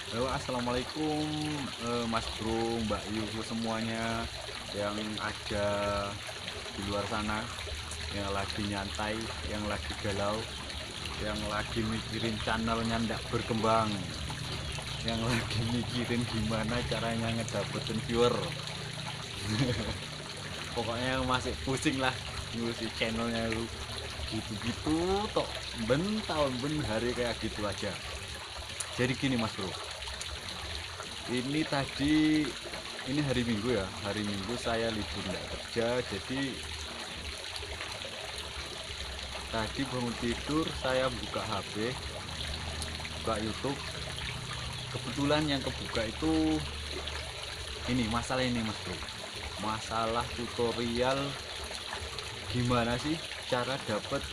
Halo, assalamualaikum, Mas Bro, Mbak Yu, semuanya yang ada di luar sana, yang lagi nyantai, yang lagi galau, yang lagi mikirin channelnya ndak berkembang, yang lagi mikirin gimana caranya ngedapetin viewer. Pokoknya yang masih pusing lah ngurusi channelnya lu gitu-gitu tok, ben tahun ben hari kayak gitu aja. Jadi gini Mas Bro, ini hari Minggu ya, hari Minggu saya libur nggak kerja. Jadi tadi bangun tidur saya buka HP, buka YouTube. Kebetulan yang kebuka itu ini masalah ini Mas Bro, masalah tutorial gimana sih cara dapat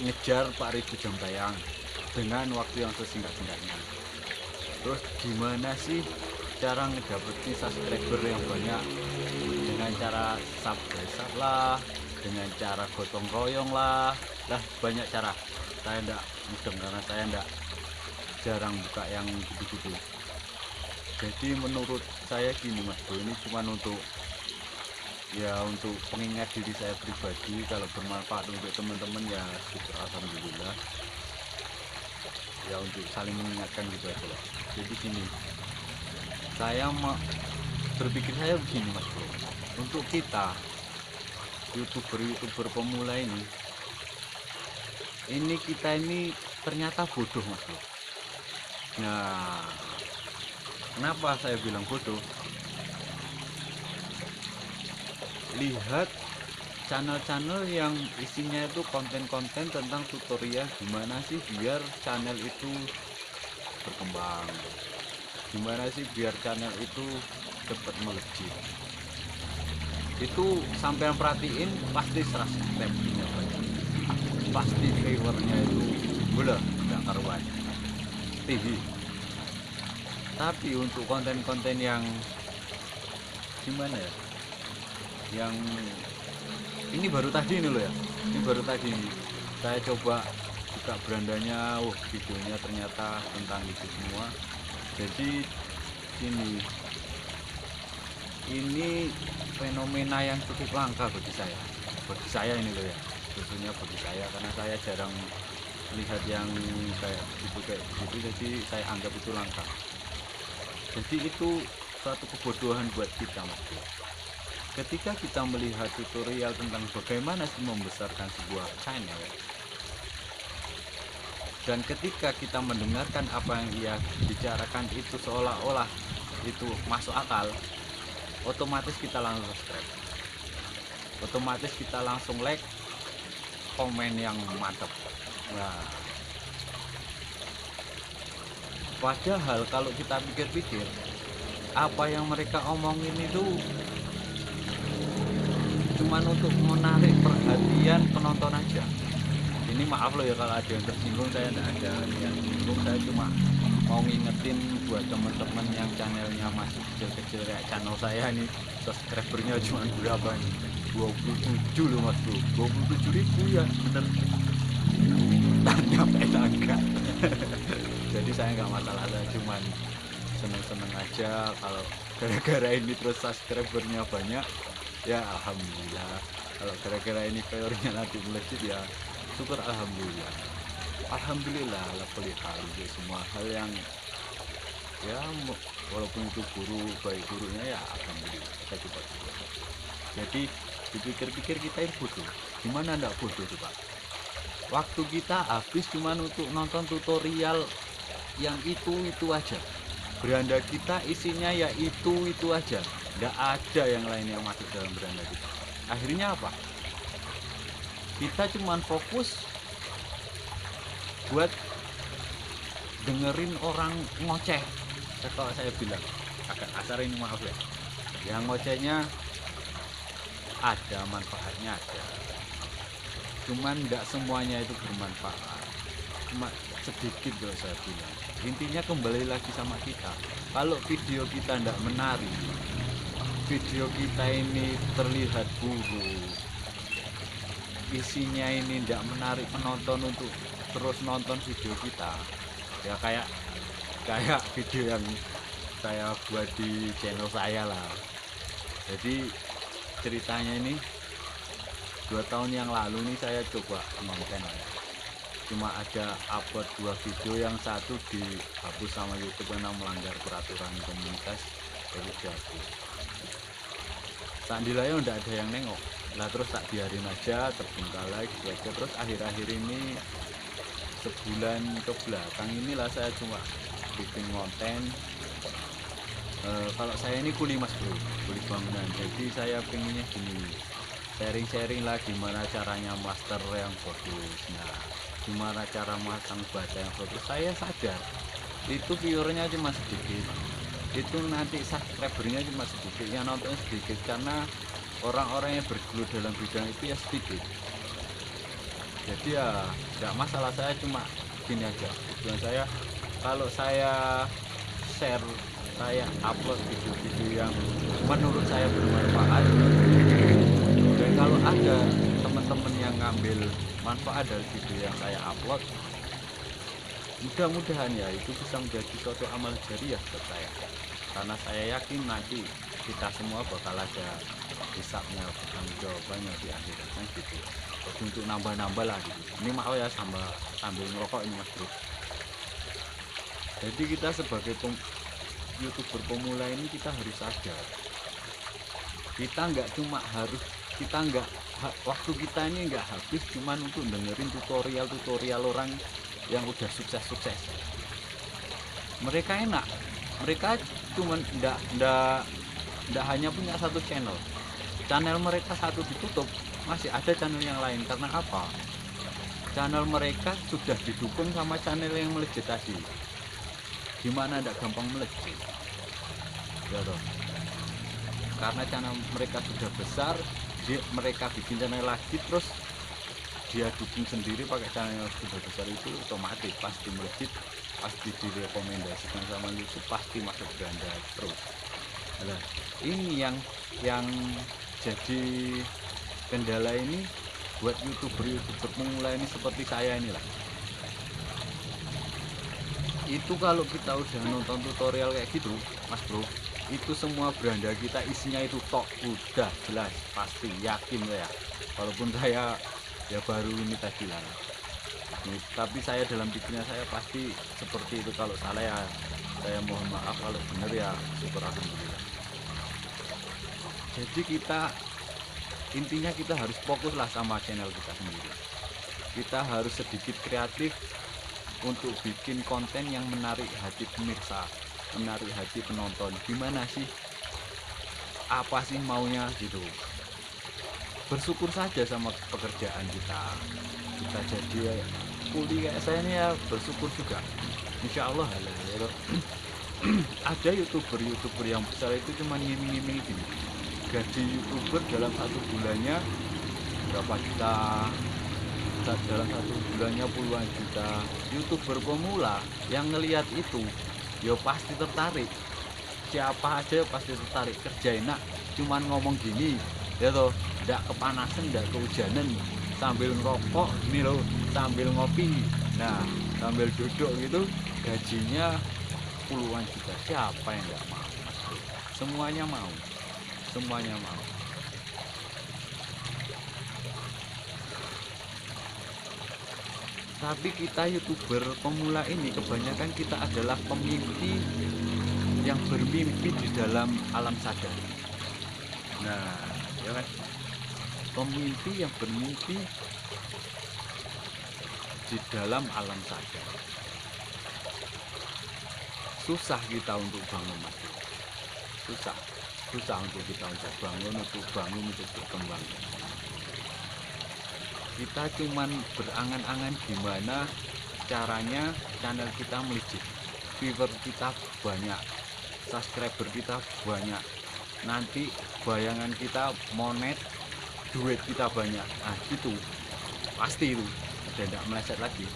ngejar 4.000 jam tayang dengan waktu yang sesingkat-singkatnya. Terus gimana sih cara ngedapetin subscriber yang banyak dengan cara subscribe lah, dengan cara gotong royong lah banyak cara. Saya ndak mudeng karena saya ndak jarang buka yang gitu-gitu. Jadi menurut saya gini Mas Bro, ini cuma untuk pengingat diri saya pribadi. Kalau bermanfaat untuk teman-teman ya syukur alhamdulillah, ya untuk saling mengingatkan gitu aja loh. Jadi gini, saya mau berpikir saya begini Mas Bro, untuk kita youtuber pemula ini kita ini ternyata bodoh Mas Bro. Nah, kenapa saya bilang bodoh? Lihat channel-channel yang isinya itu konten-konten tentang tutorial gimana sih biar channel itu berkembang, gimana sih biar channel itu cepat melejit. Itu sampai yang perhatiin pasti subscribe-nya banyak, pasti viewernya itu boleh nggak karuan tinggi. Tapi untuk konten-konten yang gimana ya, yang ini baru tadi ini loh ya, ini baru tadi ini saya coba buka berandanya, videonya ternyata tentang itu semua. Jadi ini fenomena yang cukup langka bagi saya ini loh ya, khususnya bagi saya karena saya jarang lihat yang kayak gitu, jadi saya anggap itu langka. Jadi itu suatu kebodohan buat kita Mas Bro. Ketika kita melihat tutorial tentang bagaimana sih membesarkan sebuah channel, dan ketika kita mendengarkan apa yang ia bicarakan itu seolah-olah itu masuk akal, otomatis kita langsung subscribe, otomatis kita langsung like, komen yang mantap. Nah, padahal kalau kita pikir-pikir, apa yang mereka omongin itu cuman untuk menarik perhatian penonton aja. Ini maaf loh ya kalau ada yang tersinggung, saya tidak ada yang tersinggung, saya cuma mau ngingetin buat teman-teman yang channelnya masih kecil-kecil kayak channel saya nih, subscribernya cuma berapa nih, 27 loh Mas Bro, 27.000 ya bener, nyampe tangga. Jadi saya nggak masalah, saya cuman seneng-seneng aja kalau gara-gara ini terus subscribernya banyak, ya alhamdulillah. Kalau gara-gara ini viewernya nanti melejit ya syukur alhamdulillah. Alhamdulillah lah pelihara itu semua hal yang ya walaupun itu baik buruknya ya alhamdulillah kita coba. Jadi dipikir-pikir kita ini bodoh, gimana ndak bodoh coba? Waktu kita habis cuman untuk nonton tutorial yang itu aja, beranda kita isinya ya itu aja, nggak ada yang lain yang masuk dalam beranda kita. Akhirnya apa? Kita cuman fokus buat dengerin orang ngoceh. Kalau saya bilang agak kasar ini, maaf ya, yang ngocehnya ada manfaatnya ada, cuman nggak semuanya itu bermanfaat, cuma sedikit loh saya bilang. Intinya kembali lagi sama kita, kalau video kita nggak menarik, video kita ini terlihat buruk, isinya ini nggak menarik penonton untuk terus nonton video kita, ya kayak kayak video yang saya buat di channel saya lah. Jadi ceritanya ini 2 tahun yang lalu nih saya coba konten, cuma ada upload 2 video, yang satu dihapus sama YouTube karena melanggar peraturan komunitas, jadi dihapus. Sandilanya udah ada yang nengok lah, terus tak biarin aja, terbengkalai gitu aja. Terus akhir-akhir ini sebulan ke belakang inilah saya cuma bikin konten. Kalau saya ini kuli mas bro, kuli bangunan, jadi saya pengennya gini, sharing-sharing lah gimana caranya master yang bagus. Nah, gimana cara masang baca yang bagus. Saya sadar itu viewernya cuma sedikit, itu nanti subscribernya cuma sedikit, yang nonton sedikit, karena orang-orang yang bergelut dalam bidang itu ya sedikit. Jadi ya nggak masalah, saya cuma gini aja tujuan saya, kalau saya share, saya upload video-video yang menurut saya bermanfaat, dan kalau ada teman-teman yang ngambil manfaat dari video yang saya upload, mudah-mudahan ya itu bisa menjadi suatu amal jariah buat saya, karena saya yakin nanti kita semua bakal ada hisabnya, bertanggung jawabannya di akhirat kan gitu. Jadi untuk nambah-nambah lah gitu. Ini mau ya sambil ngerokok ini mas bro. Jadi kita sebagai YouTuber pemula ini kita harus sadar, kita nggak cuma harus, waktu kita ini nggak habis cuman untuk dengerin tutorial orang yang udah sukses. Mereka enak, mereka cuman nggak hanya punya satu channel mereka satu ditutup, masih ada channel yang lain. Karena apa? Channel mereka sudah didukung sama channel yang melejit tadi. Gimana ndak gampang melejit ya toh? Karena channel mereka sudah besar, mereka bikin channel lagi, terus dia dukung sendiri pakai channel yang sudah besar, itu otomatis pasti melejit, pasti direkomendasikan sama YouTube, pasti masuk ganda terus. Nah, ini yang jadi kendala ini buat youtuber pemula ini seperti saya inilah. Itu kalau kita udah nonton tutorial kayak gitu mas bro, itu semua beranda kita isinya itu tok, udah jelas pasti yakin ya, walaupun saya ya baru ini tadi lah. Tapi saya dalam pikirnya saya pasti seperti itu. Kalau salah ya saya mohon maaf, kalau benar ya syukur alhamdulillah. Jadi intinya kita harus fokus lah sama channel kita sendiri. Kita harus sedikit kreatif untuk bikin konten yang menarik hati pemirsa, menarik hati penonton. Gimana sih, apa sih maunya gitu. Bersyukur saja sama pekerjaan kita jadi kuli kayak saya ini ya, bersyukur juga insya Allah ya. Ada youtuber yang besar itu cuma ngiming-ngiming gini, gaji youtuber dalam 1 bulannya berapa juta, dalam 1 bulannya puluhan juta. Youtuber pemula yang ngelihat itu ya pasti tertarik, siapa aja pasti tertarik, kerja enak, cuman ngomong gini ya toh, nggak kepanasan, nggak kehujanan, sambil ngerokok ini loh, sambil ngopi, nah sambil duduk gitu, gajinya puluhan juta. Siapa yang nggak mau? Semuanya mau, semuanya mau. Tapi kita youtuber pemula ini kebanyakan kita adalah pemimpi yang bermimpi di dalam alam sadar. Nah ya kan, pemimpi yang bermimpi di dalam alam sadar. Susah kita untuk bangun, mas. Susah untuk kita untuk bangun, untuk berkembang. Kita cuman berangan-angan gimana caranya channel kita melejit, viewer kita banyak, subscriber kita banyak, nanti bayangan kita monet, duit kita banyak. Nah gitu, pasti itu udah tidak meleset lagi.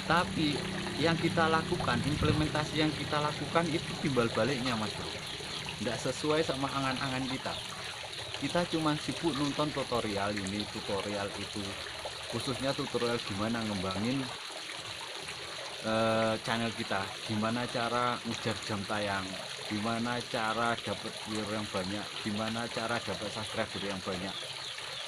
Tapi yang kita lakukan, implementasi yang kita lakukan itu timbal baliknya, mas bro, tidak sesuai sama angan-angan kita. Kita cuma sibuk nonton tutorial ini, tutorial itu, khususnya tutorial gimana ngembangin channel kita, gimana cara ngejar jam tayang, gimana cara dapat viewer yang banyak, gimana cara dapat subscriber yang banyak.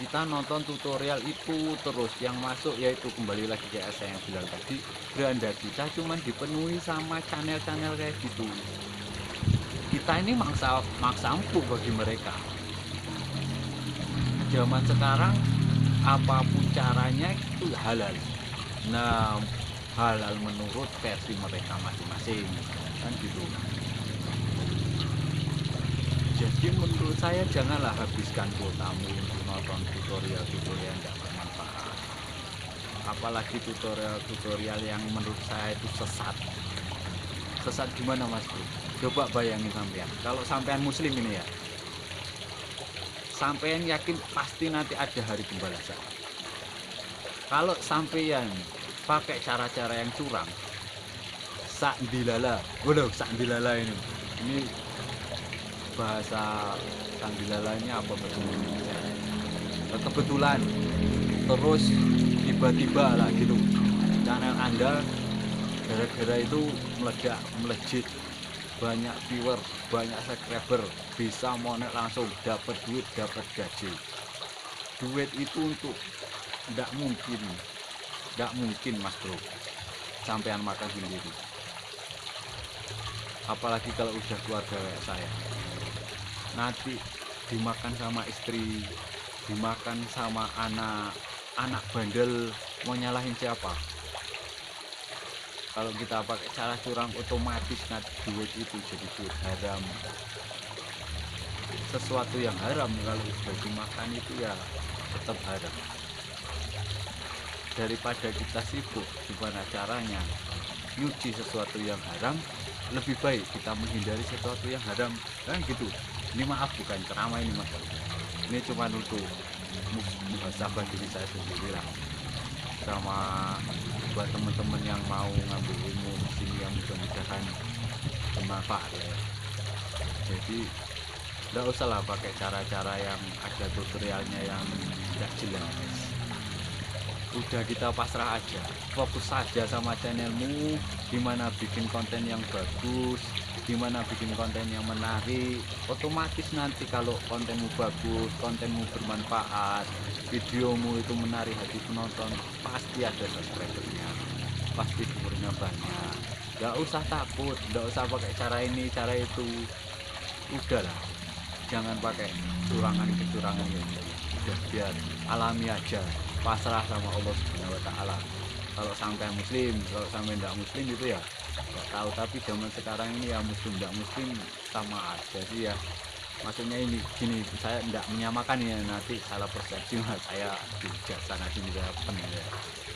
Kita nonton tutorial itu terus, yang masuk yaitu kembali lagi kayak saya yang bilang tadi, beranda kita cuman dipenuhi sama channel-channel kayak gitu. Kita ini maksa empuk bagi mereka. Zaman sekarang apapun caranya itu halal. Nah, halal menurut versi mereka masing-masing, kan gitu. Jadi menurut saya janganlah habiskan kuotamu untuk nonton tutorial-tutorial yang tidak bermanfaat, apalagi tutorial-tutorial yang menurut saya itu sesat gimana mas bro? Coba bayangin sampean, kalau sampean muslim ini ya, sampean yakin pasti nanti ada hari pembalasan. Kalau sampean pakai cara-cara yang curang, sak dilala ini bahasa Sandilala ini apa kebetulan terus tiba-tiba lah gitu channel Anda gara-gara itu melejit, banyak viewer, banyak subscriber, bisa monet langsung, dapat duit, dapat gaji. Duit itu untuk tidak mungkin mas bro sampean makan sendiri, apalagi kalau udah keluarga kayak saya, nanti dimakan sama istri, dimakan sama anak bandel, mau nyalahin siapa? Kalau kita pakai cara curang, otomatis nanti duit itu jadi duit haram. Sesuatu yang haram kalau sudah dimakan itu ya tetap haram. Daripada kita sibuk gimana caranya nyuci sesuatu yang haram, lebih baik kita menghindari sesuatu yang haram, kan gitu. Ini maaf bukan ceramah ini mas, ini cuma untuk muhasabah diri saya sendiri lah, sama buat teman-teman yang mau ngambil ilmu di sini yang mudah-mudahan bermanfaat ya. Jadi nggak usah lah pakai cara-cara yang ada tutorialnya yang tidak jelas. Udah kita pasrah aja, fokus saja sama channelmu, gimana bikin konten yang bagus, gimana bikin konten yang menarik. Otomatis nanti kalau kontenmu bagus, kontenmu bermanfaat, videomu itu menarik hati penonton, pasti ada subscribernya, pasti viewernya banyak. Gak usah takut, gak usah pakai cara ini cara itu, udahlah, jangan pakai kecurangan gitu. Udah biar alami aja, pasrah sama Allah Subhanahu wa Ta'ala. Kalau sampai muslim, kalau sampai tidak muslim itu ya nggak tahu, tapi zaman sekarang ini ya muslim tidak muslim sama aja sih ya. Maksudnya ini gini, saya tidak menyamakan ya, nanti salah persepsi mas, saya bijak sana sini saya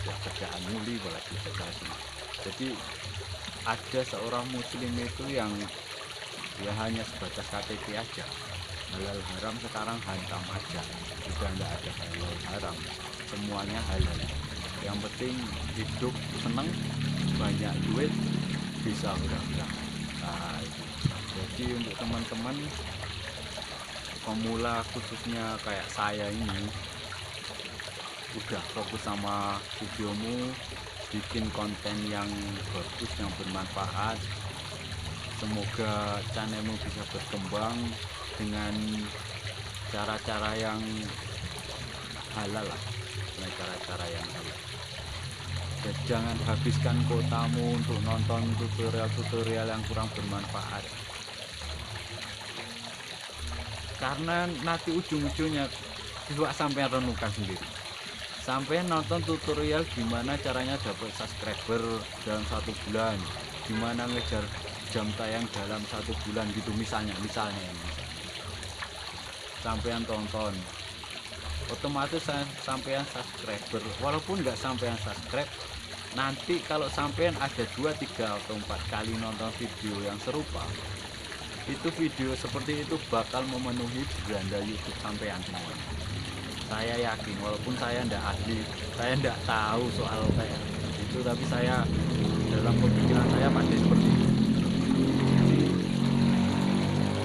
ya kerjaan muli boleh bijak sini. Jadi ada seorang muslim itu yang ya hanya sebatas KTP aja, halal haram sekarang hantam aja, sudah nggak ada halal haram, semuanya halal. Yang penting hidup seneng, banyak duit, bisa berang-berang. Nah, itu. Jadi untuk teman-teman pemula khususnya kayak saya ini, udah fokus sama videomu, bikin konten yang bagus, yang bermanfaat. Semoga channelmu bisa berkembang dengan cara-cara yang halal lah, dengan cara-cara yang halal. Dan jangan habiskan kuotamu untuk nonton tutorial-tutorial yang kurang bermanfaat, karena nanti ujung-ujungnya coba sampai renungkan sendiri. Sampai nonton tutorial gimana caranya dapat subscriber dalam 1 bulan, gimana ngejar jam tayang dalam 1 bulan gitu, misalnya ini sampean tonton, otomatis sampean subscriber. Walaupun nggak sampean subscribe, nanti kalau sampean ada 2, 3 atau 4 kali nonton video yang serupa, itu video seperti itu bakal memenuhi beranda YouTube sampean semua. Saya yakin, walaupun saya ndak ahli, saya ndak tahu soal kayak itu, tapi saya dalam pemikiran saya pasti seperti itu.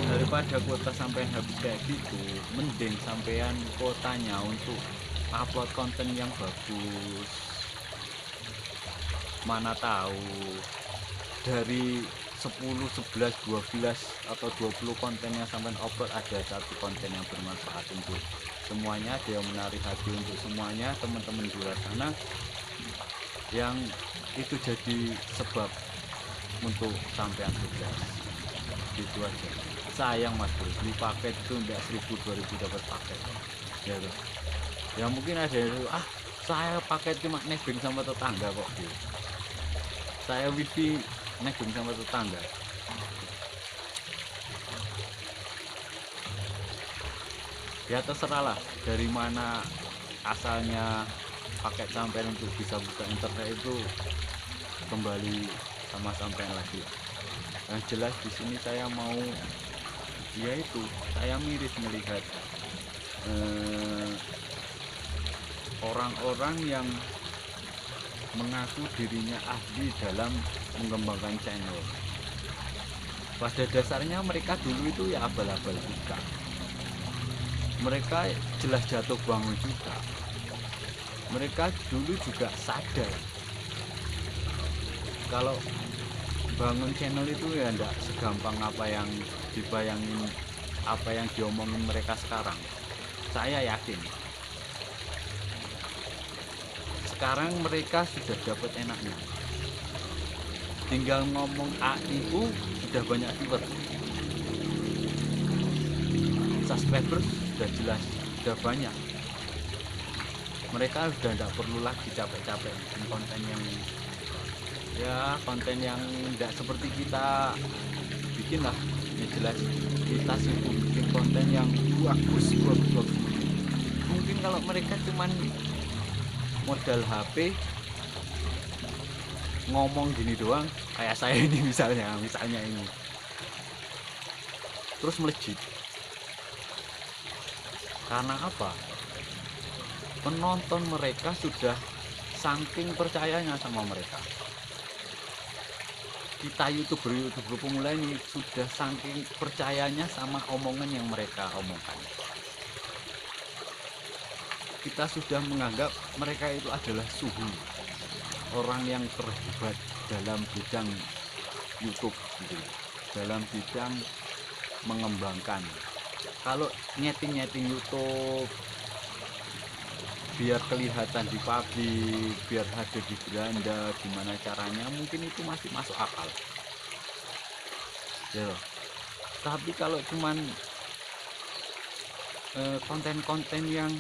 Daripada kuota sampai habis kayak gitu, mending sampean kuotanya untuk upload konten yang bagus, mana tahu dari 10, 11, 12 atau 20 konten yang sampai upload ada satu konten yang bermanfaat untuk semuanya, dia menarik hati untuk semuanya teman-teman di luar sana, yang itu jadi sebab untuk sampean sukses. Gitu aja. Sayang mas bro, beli paket itu enggak 1000-2000 dapat paket ya loh. Ya mungkin ada yang saya paket cuma nebeng sama tetangga kok gitu. Saya wifi nebeng sama tetangga. Ya terserah lah dari mana asalnya paket sampean untuk bisa buka internet itu kembali sama sampean lagi. Yang jelas di sini saya mau, yaitu saya miris melihat orang-orang yang mengaku dirinya ahli dalam mengembangkan channel. Pada dasarnya mereka dulu itu ya abal-abal juga. Mereka jelas jatuh bangun juga. Mereka dulu juga sadar kalau bangun channel itu ya enggak segampang apa yang dibayangin, apa yang diomongin mereka sekarang. Saya yakin sekarang mereka sudah dapat enaknya, tinggal ngomong AIU sudah banyak viewer, subscriber sudah jelas, sudah banyak. Mereka sudah tidak perlu lagi capek-capek bikin konten yang konten yang tidak seperti kita bikin lah. Ya jelas kita sibuk bikin konten yang bagus. Mungkin kalau mereka cuman modal HP ngomong gini doang kayak saya ini misalnya ini, terus melejit. Karena apa? Penonton mereka sudah saking percayanya sama mereka. Kita youtuber pemula ini sudah saking percayanya sama omongan yang mereka omongkan. Kita sudah menganggap mereka itu adalah suhu, orang yang terhebat dalam bidang YouTube gitu, dalam bidang mengembangkan. Kalau nyeting YouTube biar kelihatan di publik, biar ada di beranda, gimana caranya, mungkin itu masih masuk akal ya. Tapi kalau cuman konten-konten yang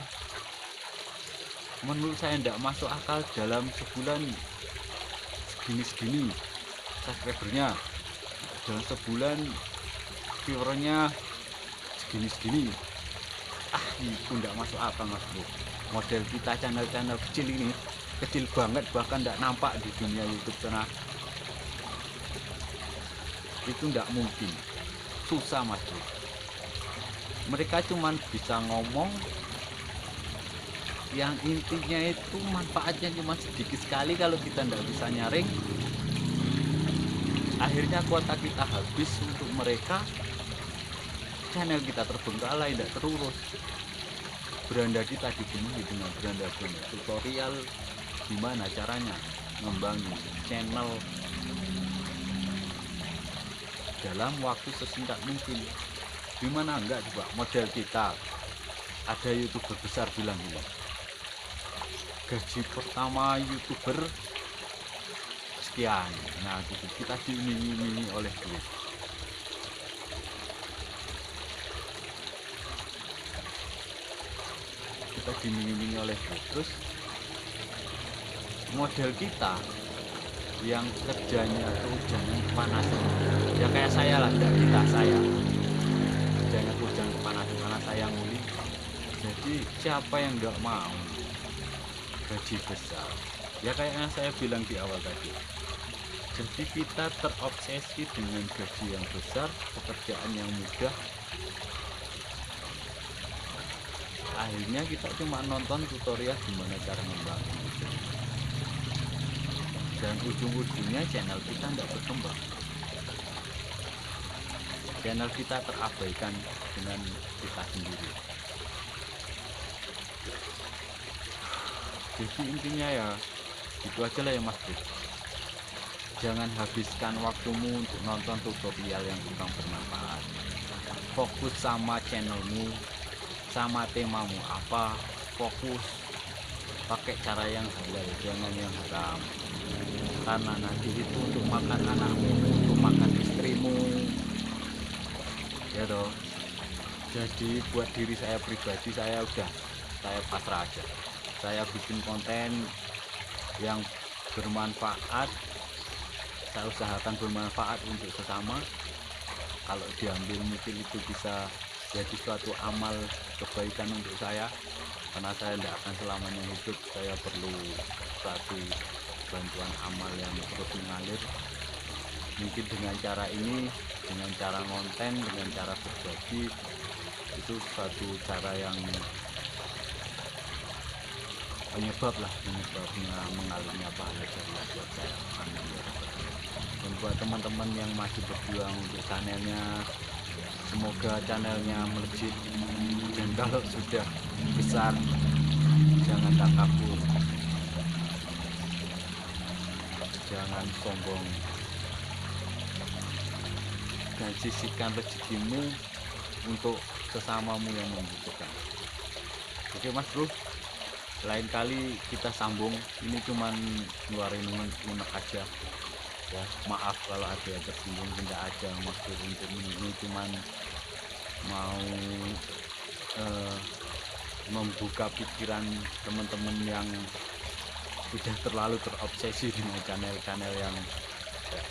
menurut saya tidak masuk akal, dalam sebulan segini subscribernya, dalam sebulan viewernya segini, itu tidak masuk akal mas bro. Model kita channel-channel kecil ini, kecil banget, bahkan tidak nampak di dunia YouTube sana, itu tidak mungkin, susah mas bro. Mereka cuman bisa ngomong yang intinya itu manfaatnya cuma sedikit sekali. Kalau kita tidak bisa nyaring, akhirnya kuota kita habis untuk mereka, channel kita terbengkalai, tidak terurus. Beranda kita dipenuhi dengan beranda tutorial gimana caranya membangun channel dalam waktu sesingkat mungkin. Gimana enggak coba model kita, ada youtuber besar bilang gini, gaji pertama youtuber sekian. Nah gitu, kita diiming-imingi oleh duit. Kita diiming-imingi oleh duit. Terus model kita yang kerjanya tuh jangan kepanasan, ya kayak saya lah, saya kerjanya tuh jangan kepanasan karena saya nguli. Jadi siapa yang nggak mau gaji besar? Ya kayak yang saya bilang di awal tadi. Jadi kita terobsesi dengan gaji yang besar, pekerjaan yang mudah. Akhirnya kita cuma nonton tutorial gimana cara membangun, dan ujung-ujungnya channel kita tidak berkembang. Channel kita terabaikan dengan kita sendiri. Jadi intinya ya itu aja lah ya mas bro. Jangan habiskan waktumu untuk nonton tutorial yang kurang bermanfaat. Fokus sama channelmu, sama temamu apa. Fokus pakai cara yang halal, jangan yang haram. Karena nanti itu untuk makan anakmu, untuk makan istrimu, ya toh. Jadi buat diri saya pribadi, saya pasrah aja. Saya bikin konten yang bermanfaat, saya usahakan bermanfaat untuk sesama. Kalau diambil mungkin itu bisa jadi suatu amal kebaikan untuk saya, karena saya tidak akan selamanya hidup. Saya perlu suatu bantuan amal yang terus mengalir. Mungkin dengan cara ini, dengan cara konten, dengan cara berbagi, itu suatu cara yang penyebabnya mengalirnya pahala jariah buat saya. Amin ya rabbal alamin. Dan buat teman-teman yang masih berjuang untuk channelnya, semoga channelnya melejit. Dan kalau sudah besar, jangan takabur, jangan sombong, dan sisihkan rezekimu untuk sesamamu yang membutuhkan. Oke Mas Bro, lain kali kita sambung. Ini cuman ngeluarin unek aja ya, maaf kalau ada yang tersinggung, tidak ada maksud untuk ini cuman mau membuka pikiran teman-teman yang sudah terlalu terobsesi dengan channel-channel yang ya,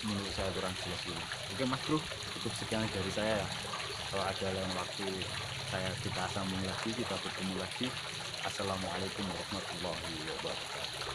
menurut saya kurang jelas ini. Oke Mas Bro, cukup sekian dari saya ya. Kalau ada lain waktu kita sambung lagi, kita bertemu lagi. Assalamualaikum warahmatullahi wabarakatuh.